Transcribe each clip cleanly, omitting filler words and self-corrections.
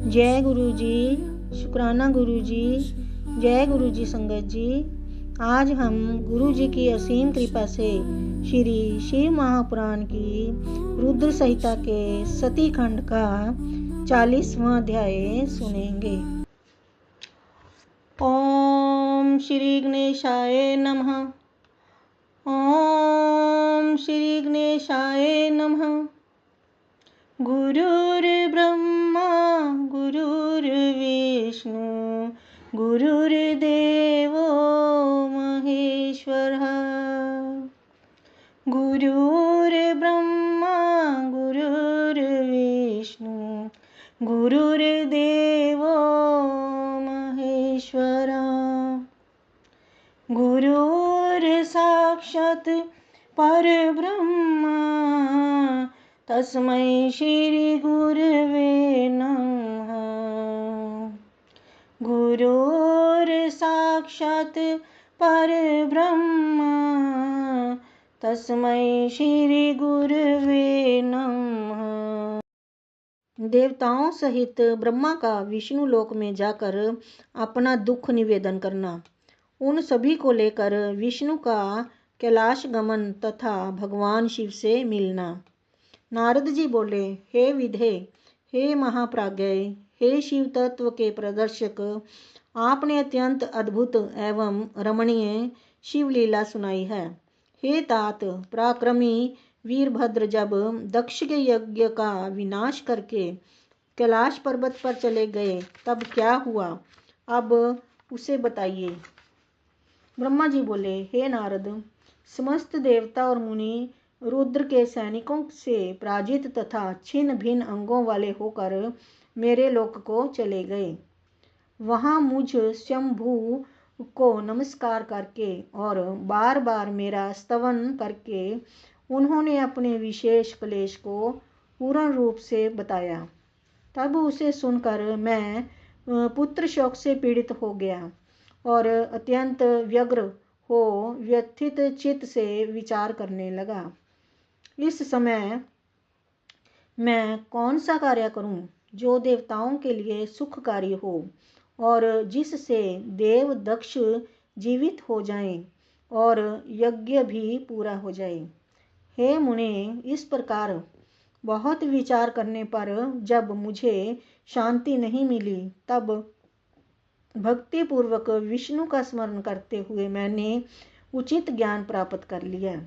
जय गुरु जी, शुक्राना गुरु जी, जय गुरु जी संगत जी। आज हम गुरु जी की असीम कृपा से श्री शिव महापुराण की रुद्र संहिता के सती खंड का 40वां अध्याय सुनेंगे। ओम श्री गणेशाय नमः। ओम श्री गणेशाय नमः। गुरुर्ब्रह्मा गुरुर्विष्णु गुरुर्देवो महेश्वरः। गुरुर्ब्रह्मा गुरुर्विष्णु गुरुर्देवो महेश्वरः। गुरुर्साक्षात् परब्रह्म तस्मै श्री गुरवे नमः। गुरुर्साक्षात् परब्रह्म तस्मै श्री गुरवे नमः। देवताओं सहित ब्रह्मा का विष्णु लोक में जाकर अपना दुख निवेदन करना, उन सभी को लेकर विष्णु का कैलाश गमन तथा भगवान शिव से मिलना। नारद जी बोले, हे विधे, हे महाप्राज्ञ, हे शिव तत्व के प्रदर्शक, आपने अत्यंत अद्भुत एवं रमणीय शिवलीला सुनाई है। हे तात, पराक्रमी वीरभद्र जब दक्ष के यज्ञ का विनाश करके कैलाश पर्वत पर चले गए तब क्या हुआ, अब उसे बताइए। ब्रह्मा जी बोले, हे नारद, समस्त देवता और मुनि रुद्र के सैनिकों से पराजित तथा छिन्न भिन्न अंगों वाले होकर मेरे लोक को चले गए। वहां मुझ शंभु को नमस्कार करके और बार बार मेरा स्तवन करके उन्होंने अपने विशेष क्लेश को पूर्ण रूप से बताया। तब उसे सुनकर मैं पुत्र शोक से पीड़ित हो गया और अत्यंत व्यग्र हो व्यथित चित्त से विचार करने लगा। इस समय मैं कौन सा कार्य करूं जो देवताओं के लिए सुखकारी हो और जिससे देव दक्ष जीवित हो जाएं और यज्ञ भी पूरा हो जाए। हे मुने, इस प्रकार बहुत विचार करने पर जब मुझे शांति नहीं मिली तब भक्ति पूर्वक विष्णु का स्मरण करते हुए मैंने उचित ज्ञान प्राप्त कर लिया।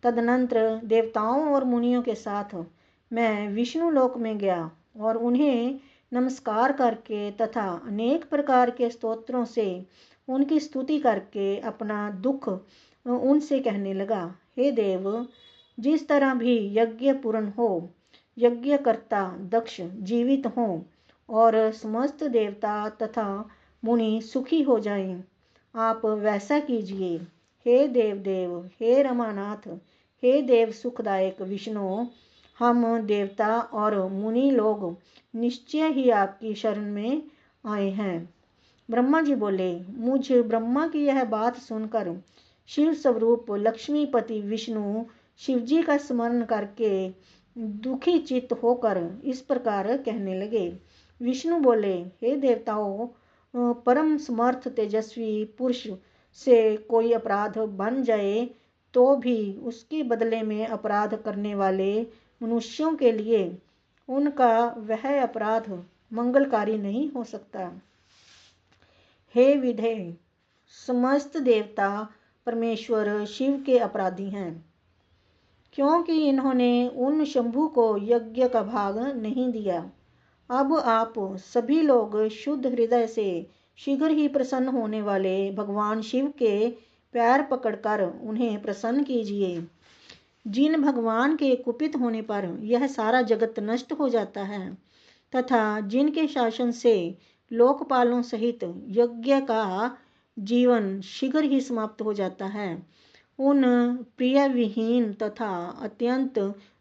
तदनंतर देवताओं और मुनियों के साथ मैं विष्णु लोक में गया और उन्हें नमस्कार करके तथा अनेक प्रकार के स्तोत्रों से उनकी स्तुति करके अपना दुख उनसे कहने लगा। हे देव, जिस तरह भी यज्ञ पूर्ण हो, यज्ञकर्ता दक्ष जीवित हो और समस्त देवता तथा मुनि सुखी हो जाएं, आप वैसा कीजिए। हे देव, हे रमानाथ, हे देव सुखदायक विष्णु, हम देवता और मुनि लोग निश्चय ही आपकी शरण में आए हैं। ब्रह्मा जी बोले, मुझ ब्रह्मा की यह बात सुनकर शिव स्वरूप लक्ष्मीपति विष्णु शिवजी का स्मरण करके दुखी चित्त होकर इस प्रकार कहने लगे। विष्णु बोले, हे देवताओं, परम समर्थ तेजस्वी पुरुष से कोई अपराध बन जाए तो भी उसके बदले में अपराध करने वाले मनुष्यों के लिए उनका वह अपराध मंगलकारी नहीं हो सकता। हे विधे, समस्त देवता परमेश्वर शिव के अपराधी हैं, क्योंकि इन्होंने उन शंभु को यज्ञ का भाग नहीं दिया। अब आप सभी लोग शुद्ध हृदय से शीघ्र ही प्रसन्न होने वाले भगवान शिव के पैर पकड़कर उन्हें प्रसन्न कीजिए। जिन भगवान के कुपित होने पर यह सारा जगत नष्ट हो जाता है तथा जिनके शासन से लोकपालों सहित यज्ञ का जीवन शीघ्र ही समाप्त हो जाता है, उन प्रिय विहीन तथा अत्यंत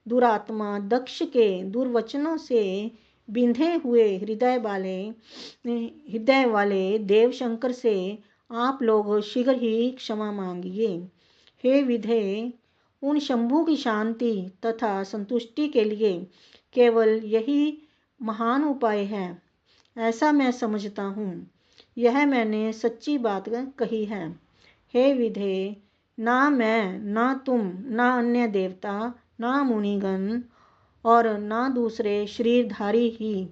दुरात्मा दक्ष के दुर्वचनों से बिंधे हुए हृदय वाले देव शंकर से आप लोग शीघ्र ही क्षमा मांगिए। हे विधे, उन शंभु की शांति तथा संतुष्टि के लिए केवल यही महान उपाय है। ऐसा मैं समझता हूँ। यह मैंने सच्ची बात कही है। हे विधे, ना मैं, ना तुम, ना अन्य देवता, ना मुनिगण और ना दूसरे शरीरधारी ही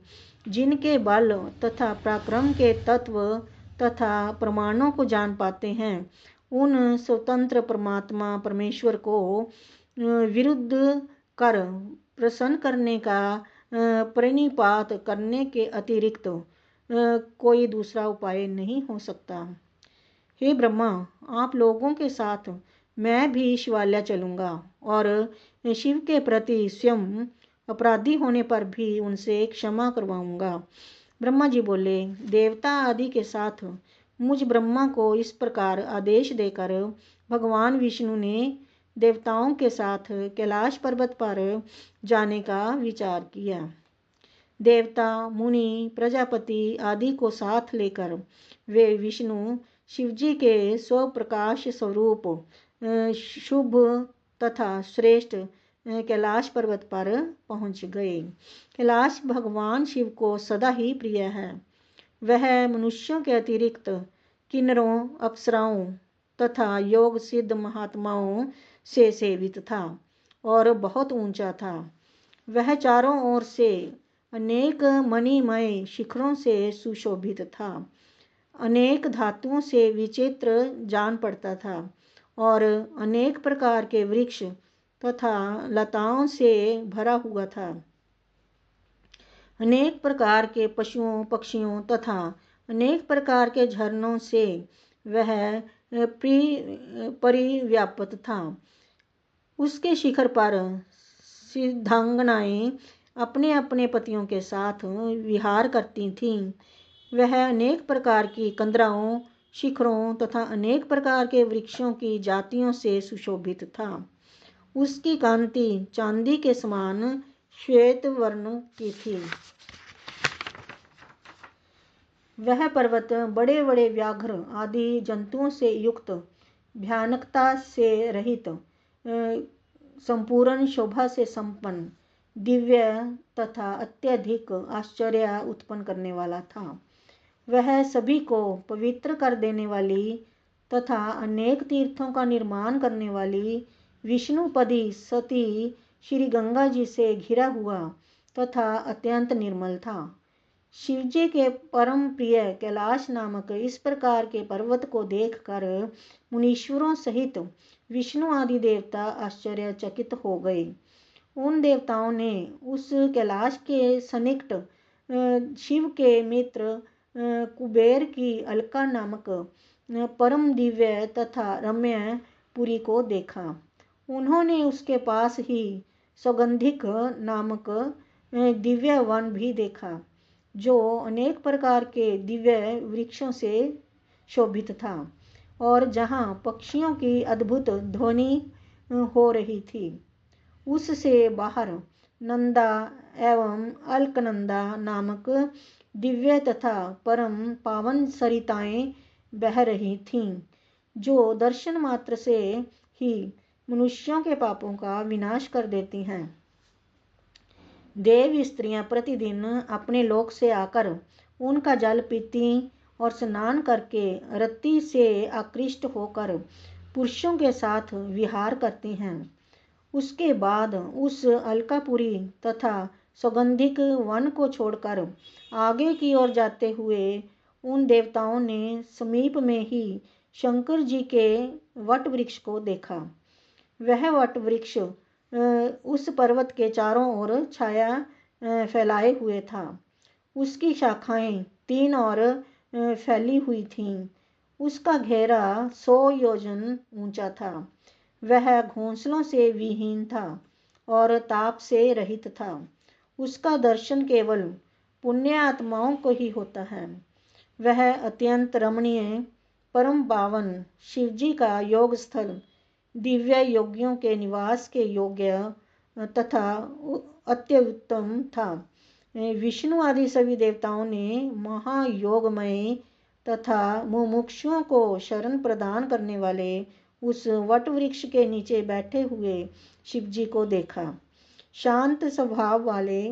जिनके बल तथा पराक्रम के तत्व तथा प्रमाणों को जान पाते हैं, उन स्वतंत्र परमात्मा परमेश्वर को विरुद्ध कर प्रसन्न करने का प्रणिपात करने के अतिरिक्त कोई दूसरा उपाय नहीं हो सकता। हे ब्रह्मा, आप लोगों के साथ मैं भी शिवालय चलूँगा और शिव के प्रति स्वयं अपराधी होने पर भी उनसे क्षमा करवाऊँगा। ब्रह्मा जी बोले, देवता आदि के साथ मुझ ब्रह्मा को इस प्रकार आदेश देकर भगवान विष्णु ने देवताओं के साथ कैलाश पर्वत पर जाने का विचार किया। देवता, मुनि, प्रजापति आदि को साथ लेकर वे विष्णु शिवजी के स्वप्रकाश स्वरूप शुभ तथा श्रेष्ठ कैलाश पर्वत पर पहुंच गए। कैलाश भगवान शिव को सदा ही प्रिय है। वह मनुष्यों के अतिरिक्त किन्नरों, अप्सराओं तथा योग सिद्ध महात्माओं से सेवित था और बहुत ऊंचा था। वह चारों ओर से अनेक मणिमय शिखरों से सुशोभित था, अनेक धातुओं से विचित्र जान पड़ता था और अनेक प्रकार के वृक्ष तथा लताओं से भरा हुआ था। अनेक प्रकार के पशुओं, पक्षियों तथा अनेक प्रकार के झरनों से वह परिव्याप्त था। उसके शिखर पर सिद्धांगनाएं अपने अपने पतियों के साथ विहार करती थीं। वह अनेक प्रकार की कंदराओं, शिखरों तथा अनेक प्रकार के वृक्षों की जातियों से सुशोभित था। उसकी कांति चांदी के समान श्वेत वर्ण की थी। वह पर्वत बड़े बड़े व्याघ्र आदि जंतुओं से युक्त, भयानकता से रहित, संपूर्ण शोभा से संपन्न, दिव्य तथा अत्यधिक आश्चर्य उत्पन्न करने वाला था। वह सभी को पवित्र कर देने वाली तथा अनेक तीर्थों का निर्माण करने वाली विष्णुपदी सती श्री गंगा जी से घिरा हुआ तथा अत्यंत निर्मल था। शिवजी के परम प्रिय कैलाश नामक इस प्रकार के पर्वत को देखकर मुनीश्वरों सहित विष्णु आदि देवता आश्चर्यचकित हो गए। उन देवताओं ने उस कैलाश के सन्निकट शिव के मित्र कुबेर की अलका नामक परम दिव्य तथा रम्य पुरी को देखा। उन्होंने उसके पास ही सौगंधिक नामक दिव्य वन भी देखा, जो अनेक प्रकार के दिव्य वृक्षों से शोभित था और जहाँ पक्षियों की अद्भुत ध्वनि हो रही थी। उससे बाहर नंदा एवं अलकनंदा नामक दिव्य तथा परम पावन सरिताएं बह रही थीं, जो दर्शन मात्र से ही मनुष्यों के पापों का विनाश कर देती हैं। देव स्त्रियां प्रतिदिन अपने लोक से आकर उनका जल पीती और स्नान करके रति से आकृष्ट होकर पुरुषों के साथ विहार करती हैं। उसके बाद उस अलकापुरी तथा सौगंधिक वन को छोड़कर आगे की ओर जाते हुए उन देवताओं ने समीप में ही शंकर जी के वट वृक्ष को देखा। वह वट वृक्ष उस पर्वत के चारों ओर छाया फैलाए हुए था। उसकी शाखाएं 3 ओर फैली हुई थीं। उसका घेरा 100 योजन ऊंचा था। वह घोंसलों से विहीन था और ताप से रहित था। उसका दर्शन केवल पुण्य आत्माओं को ही होता है। वह अत्यंत रमणीय, परम पावन शिवजी का योग स्थल, दिव्य योगियों के निवास के योग्य तथा अत्युत्तम था। विष्णु आदि सभी देवताओं ने महायोगमय तथा मुमुक्षुओं को शरण प्रदान करने वाले उस वट वृक्ष के नीचे बैठे हुए शिवजी को देखा। शांत स्वभाव वाले,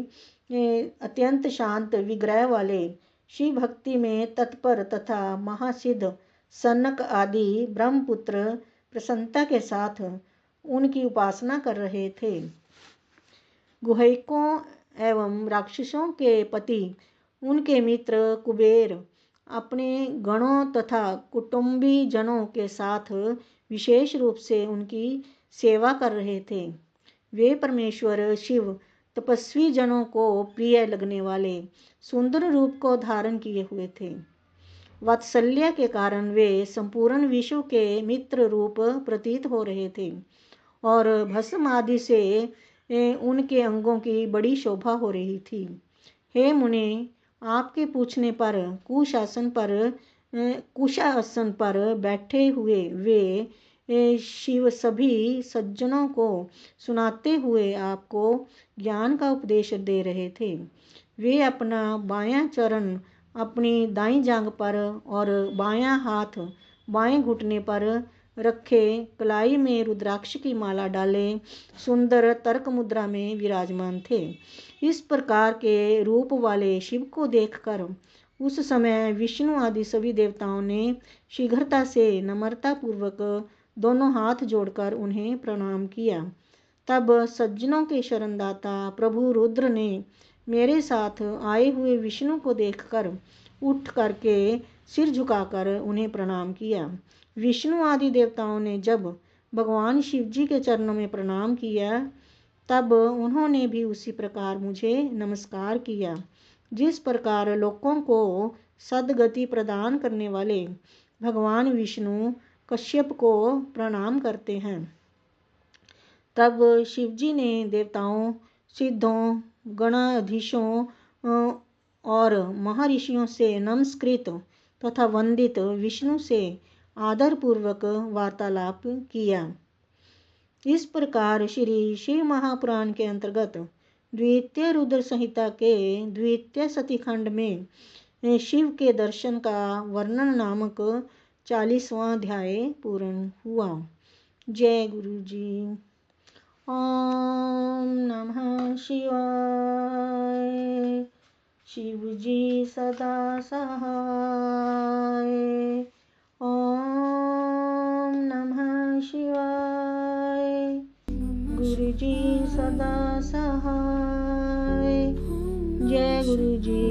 अत्यंत शांत विग्रह वाले शिव भक्ति में तत्पर तथा महासिद्ध सनक आदि ब्रह्मपुत्र प्रसन्नता के साथ उनकी उपासना कर रहे थे। गुहैकों एवं राक्षसों के पति उनके मित्र कुबेर अपने गणों तथा कुटुंबी जनों के साथ विशेष रूप से उनकी सेवा कर रहे थे। वे परमेश्वर शिव तपस्वी जनों को प्रिय लगने वाले सुंदर रूप को धारण किए हुए थे। वात्सल्य के कारण वे संपूर्ण विश्व के मित्र रूप प्रतीत हो रहे थे और भस्म आदि से उनके अंगों की बड़ी शोभा हो रही थी। हे मुने, आपके पूछने पर कुशासन पर बैठे हुए वे शिव सभी सज्जनों को सुनाते हुए आपको ज्ञान का उपदेश दे रहे थे। वे अपना बायां चरण अपनी दाईं जांघ पर और बायां हाथ बाएं घुटने पर रखे, कलाई में रुद्राक्ष की माला डाले, सुंदर तर्क मुद्रा में विराजमान थे। इस प्रकार के रूप वाले शिव को देखकर उस समय विष्णु आदि सभी देवताओं ने शीघ्रता से नम्रता पूर्वक दोनों हाथ जोड़कर उन्हें प्रणाम किया। तब सज्जनों के शरणदाता प्रभु रुद्र ने मेरे साथ आए हुए विष्णु को देखकर उठ करके सिर झुकाकर उन्हें प्रणाम किया। विष्णु आदि देवताओं ने जब भगवान शिव जी के चरणों में प्रणाम किया, तब उन्होंने भी उसी प्रकार मुझे नमस्कार किया। जिस प्रकार लोगों को सद्गति प्रदान करने वाले भगवान विष्णु कश्यप को प्रणाम करते हैं, तब शिव जी ने देवताओं, सिद्धों, गणाधीशों और महर्षियों से नमस्कृत तथा वंदित विष्णु से आदरपूर्वक वार्तालाप किया। इस प्रकार श्री शिव महापुराण के अंतर्गत द्वितीय रुद्र संहिता के द्वितीय सतीखंड में शिव के दर्शन का वर्णन नामक 40वां अध्याय पूर्ण हुआ। जय गुरु जी। ओम नमः शिवाय। शिव जी सदा सहाय। ओम नमः शिवाय। गुरु जी सदा सहाय। जय गुरु जी।